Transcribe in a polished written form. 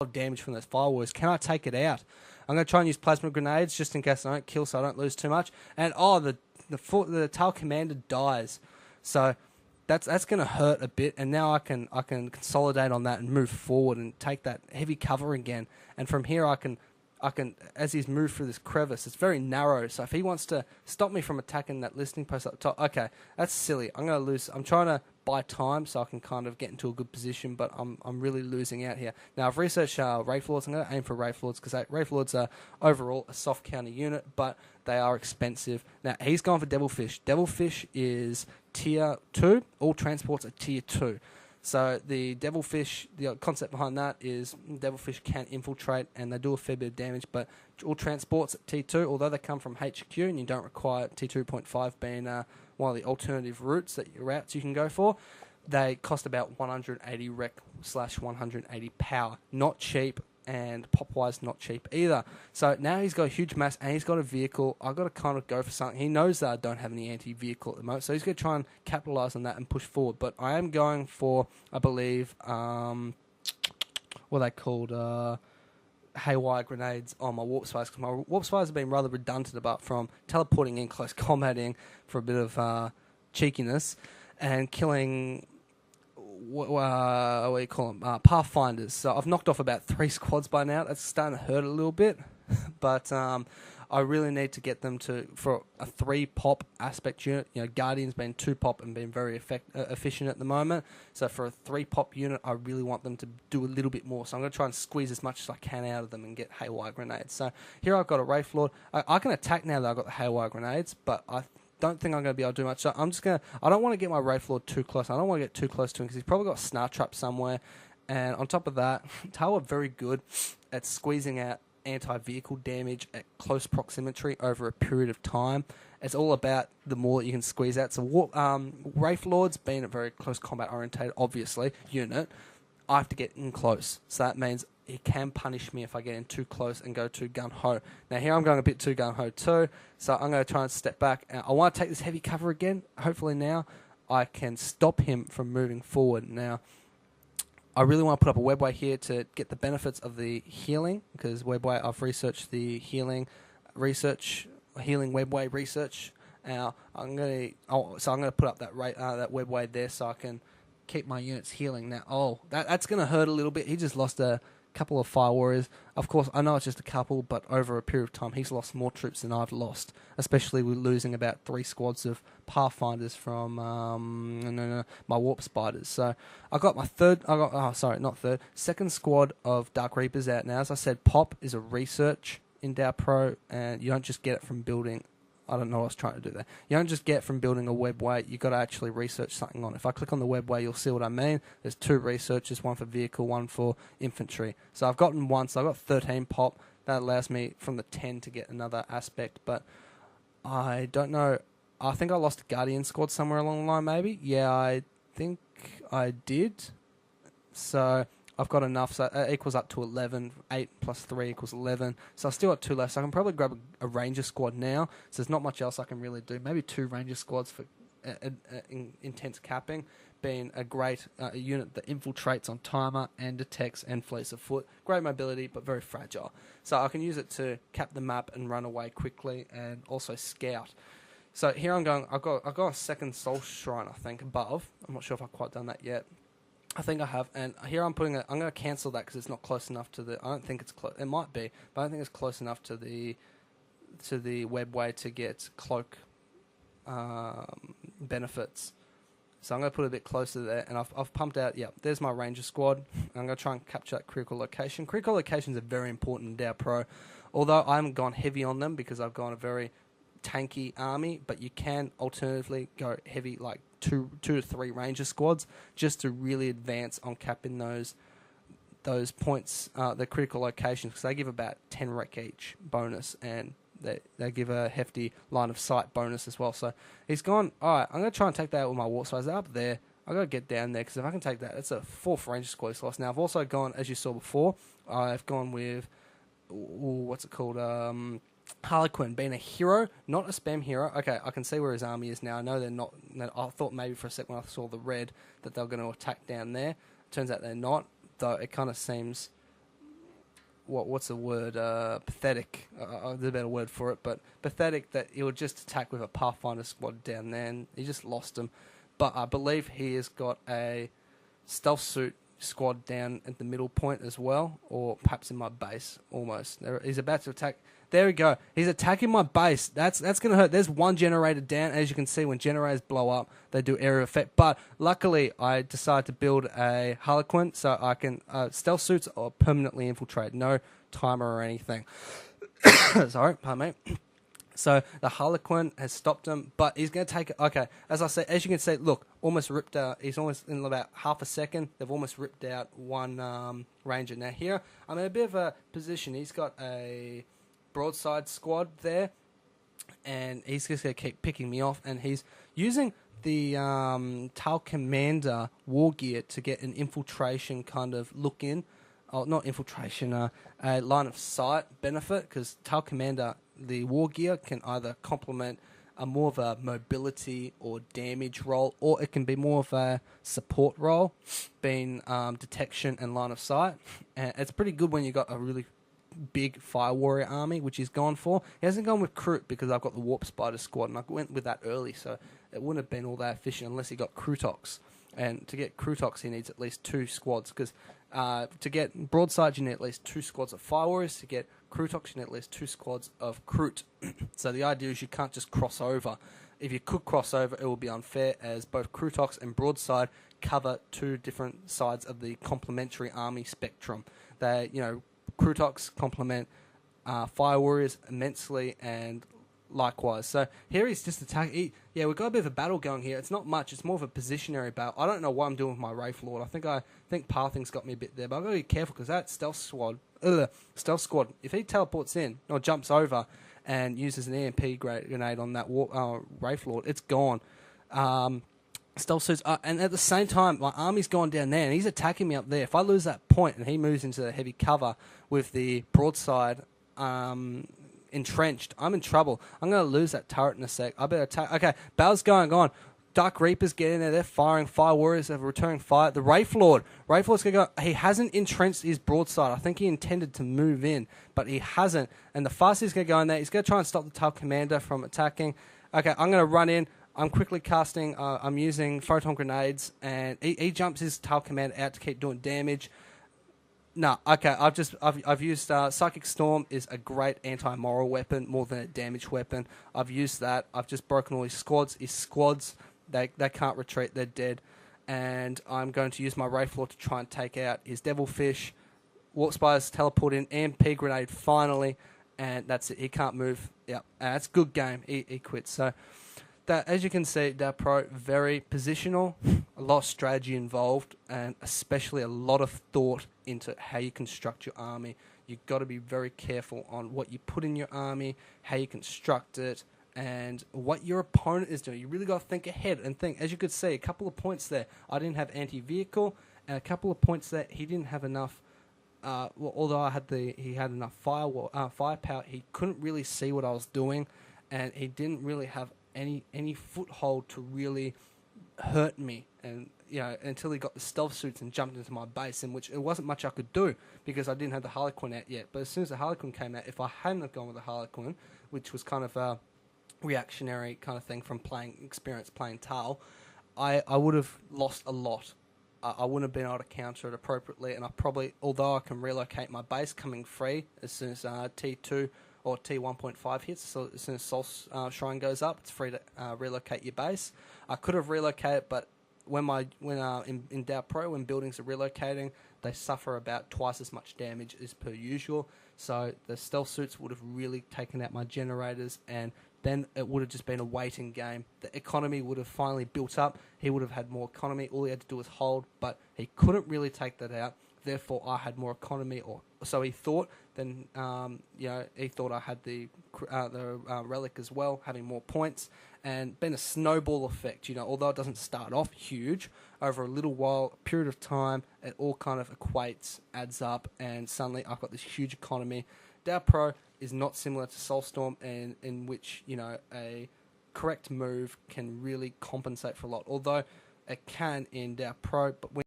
of damage from those firewalls. Can I take it out? I'm going to try and use plasma grenades just in case I don't kill, so I don't lose too much. And the tail commander dies, so that's going to hurt a bit. And now I can consolidate on that and move forward and take that heavy cover again. And from here I can as he's moved through this crevice, it's very narrow. So if he wants to stop me from attacking that listening post up top, okay, that's silly. I'm going to lose. I'm trying to buy time so I can kind of get into a good position, but I'm really losing out here. Now I've researched Wraith Lords. I'm going to aim for Wraith Lords because Wraith Lords are overall a soft counter unit, but they are expensive. Now he's gone for Devilfish. Devilfish is tier 2. All transports are tier 2. So the Devilfish, the concept behind that is Devilfish can infiltrate and they do a fair bit of damage, but all transports at T2, although they come from HQ and you don't require T2.5 being one of the alternative routes you can go for, they cost about 180 rec/180 power. Not cheap, and pop-wise not cheap either. So now he's got a huge mass and he's got a vehicle. I've got to kind of go for something. He knows that I don't have any anti-vehicle at the moment, so he's going to try and capitalise on that and push forward. But I am going for, I believe, what are they called? Haywire grenades on my warp spies, because my warp spies have been rather redundant apart from teleporting in, close combating for a bit of cheekiness, and killing... what do you call them? Pathfinders. So I've knocked off about 3 squads by now. That's starting to hurt a little bit, but I really need to get them for a 3-pop aspect unit. You know, Guardian's been 2-pop and been very efficient at the moment. So for a 3-pop unit, I really want them to do a little bit more. So I'm going to try and squeeze as much as I can out of them and get Haywire grenades. So here I've got a Wraith Lord. I can attack now that I've got the Haywire grenades, but I don't think I'm going to be able to do much. So I'm just going to... I don't want to get my Wraith Lord too close. I don't want to get too close to him because he's probably got a Snare Trap somewhere. And on top of that, Tau are very good at squeezing out anti-vehicle damage at close proximity over a period of time. It's all about the more that you can squeeze out. So Wraith Lords, being a very close combat orientated, obviously, unit, I have to get in close. So that means he can punish me if I get in too close and go too gung-ho. Now here I'm going a bit too gung-ho too, so I'm going to try and step back. I want to take this heavy cover again. Hopefully now I can stop him from moving forward. Now, I really want to put up a webway here to get the benefits of the healing, because webway, I've researched the healing webway research. Now I'm going to put up that webway there so I can keep my units healing. Now, that's going to hurt a little bit. He just lost a couple of Fire Warriors. Of course, I know it's just a couple, but over a period of time, he's lost more troops than I've lost, especially with losing about 3 squads of Pathfinders from my Warp Spiders. So I got my second squad of Dark Reapers out now. As I said, Pop is a research in DAO Pro, and you don't just get it from building... I don't know what I was trying to do there. You don't just get from building a webway. You've got to actually research something on it. If I click on the webway, you'll see what I mean. There's 2 researches, one for vehicle, one for infantry. So I've gotten one, so I've got 13 pop. That allows me from the 10 to get another aspect, but I don't know. I think I lost a Guardian squad somewhere along the line, maybe. Yeah, I think I did. So I've got enough, so it equals up to 11. 8 plus 3 equals 11. So I've still got 2 left, so I can probably grab a Ranger squad now. So there's not much else I can really do. Maybe 2 Ranger squads for intense capping, being a great unit that infiltrates on timer and detects and flees of foot. Great mobility, but very fragile. So I can use it to cap the map and run away quickly, and also scout. So here I'm going. I've got a second Soul Shrine, I think, above. I'm not sure if I've quite done that yet. I think I have, and here I'm putting I'm going to cancel that because it's not close enough to the... I don't think it's close. It might be, but I don't think it's close enough to the webway to get cloak benefits. So I'm going to put it a bit closer there, and I've pumped out... Yeah, there's my Ranger squad. I'm going to try and capture that critical location. Critical locations are very important in DAO Pro, although I haven't gone heavy on them because I've gone a very tanky army, but you can alternatively go heavy, like 2 to 3 Ranger squads, just to really advance on capping those points, the critical locations, because they give about 10 rec each bonus, and they give a hefty line of sight bonus as well. So he's gone, alright, I'm going to try and take that out with my Warp Spies. They're up there. I've got to get down there, because if I can take that, it's a 4th Ranger squad he's lost. Now, I've also gone, as you saw before, I've gone with, what's it called, Harlequin, being a hero, not a spam hero. Okay, I can see where his army is now. I know they're not... I thought maybe for a second when I saw the red that they were going to attack down there. Turns out they're not, though it kind of seems what's the word? Pathetic. There's a better word for it, but pathetic that he would just attack with a Pathfinder squad down there, and he just lost him. But I believe he has got a stealth suit squad down at the middle point as well, or perhaps in my base almost. He's about to attack. There we go. He's attacking my base. That's going to hurt. There's one generator down. As you can see, when generators blow up, they do area effect. But luckily, I decided to build a Harlequin, so I can... stealth suits are permanently infiltrate. No timer or anything. Sorry, pardon me. So the Harlequin has stopped him, but he's going to take it. Okay, as I say, as you can see, look, almost ripped out. He's almost in about half a second. They've almost ripped out one Ranger. Now here, I'm in a bit of a position. He's got a broadside squad there, and he's just going to keep picking me off, and he's using the Tal Commander war gear to get an infiltration kind of look in. Oh, not infiltration, a line of sight benefit, because Tal Commander, the war gear, can either complement a more of a mobility or damage role, or it can be more of a support role, being detection and line of sight. And it's pretty good when you got a really big Fire Warrior army, which he's gone for. He hasn't gone with Kroot because I've got the Warp Spider squad, and I went with that early, so it wouldn't have been all that efficient unless he got Krootox. And to get Krootox, he needs at least 2 squads, because to get Broadside, you need at least 2 squads of Fire Warriors. To get Krootox, you need at least 2 squads of Kroot. So the idea is you can't just cross over. If you could cross over, it will be unfair, as both Krootox and Broadside cover 2 different sides of the complementary army spectrum. They, Krootox complement Fire Warriors immensely, and likewise. So here he's just attacking. Yeah, we've got a bit of a battle going here. It's not much. It's more of a positionary battle. I don't know what I'm doing with my Wraith Lord. I think Pathing's got me a bit there, but I've got to be careful, because that stealth squad, if he teleports in or jumps over and uses an EMP grenade on that Wraith Lord, it's gone. Stealth suits, and at the same time, my army's gone down there, and he's attacking me up there. If I lose that point and he moves into the heavy cover with the broadside entrenched, I'm in trouble. I'm going to lose that turret in a sec. I better attack. Okay, battle's going on. Dark Reapers get in there. They're firing. Fire Warriors have returning fire. The Wraith Lord's going to go. He hasn't entrenched his broadside. I think he intended to move in, but he hasn't. And the fastest he's going to go in there, he's going to try and stop the Tal Commander from attacking. Okay, I'm going to run in. I'm quickly casting, I'm using photon grenades, and he jumps his Tal Commander out to keep doing damage. No, okay, I've used Psychic Storm is a great anti-moral weapon more than a damage weapon. I've used that. I've just broken all his squads. His squads, they can't retreat, they're dead. And I'm going to use my Wraith Lord to try and take out his Devilfish. Warp Spiders teleport in, EMP grenade finally, and that's it. He can't move. Yep, that's a good game. He quits. So that, as you can see, that Pro, very positional, a lot of strategy involved, and especially a lot of thought into how you construct your army. You've got to be very careful on what you put in your army, how you construct it, and what your opponent is doing. You really got to think ahead and think. As you could see, a couple of points there, I didn't have anti-vehicle, and a couple of points there, he didn't have enough. Although he had enough firepower, he couldn't really see what I was doing, and he didn't really have any foothold to really hurt me, and until he got the stealth suits and jumped into my base, in which it wasn't much I could do because I didn't have the Harlequin out yet. But as soon as the Harlequin came out, if I hadn't have gone with the Harlequin, which was kind of a reactionary kind of thing from experience playing Tal, I would have lost a lot. I wouldn't have been able to counter it appropriately, and I probably, although I can relocate my base coming free as soon as T2 or T1.5 hits, so as soon as Soul Shrine goes up, it's free to relocate your base. I could have relocated, but when in Dow Pro, when buildings are relocating, they suffer about twice as much damage as per usual. So the stealth suits would have really taken out my generators, and then it would have just been a waiting game. The economy would have finally built up. He would have had more economy. All he had to do was hold, but he couldn't really take that out. Therefore, I had more economy, or so he thought. Then, he thought I had the relic as well, having more points, and been a snowball effect. Although it doesn't start off huge, over a little while, period of time, it all kind of equates, adds up, and suddenly I've got this huge economy. Dow Pro is not similar to Soulstorm, in which a correct move can really compensate for a lot. Although it can in Dow Pro, but when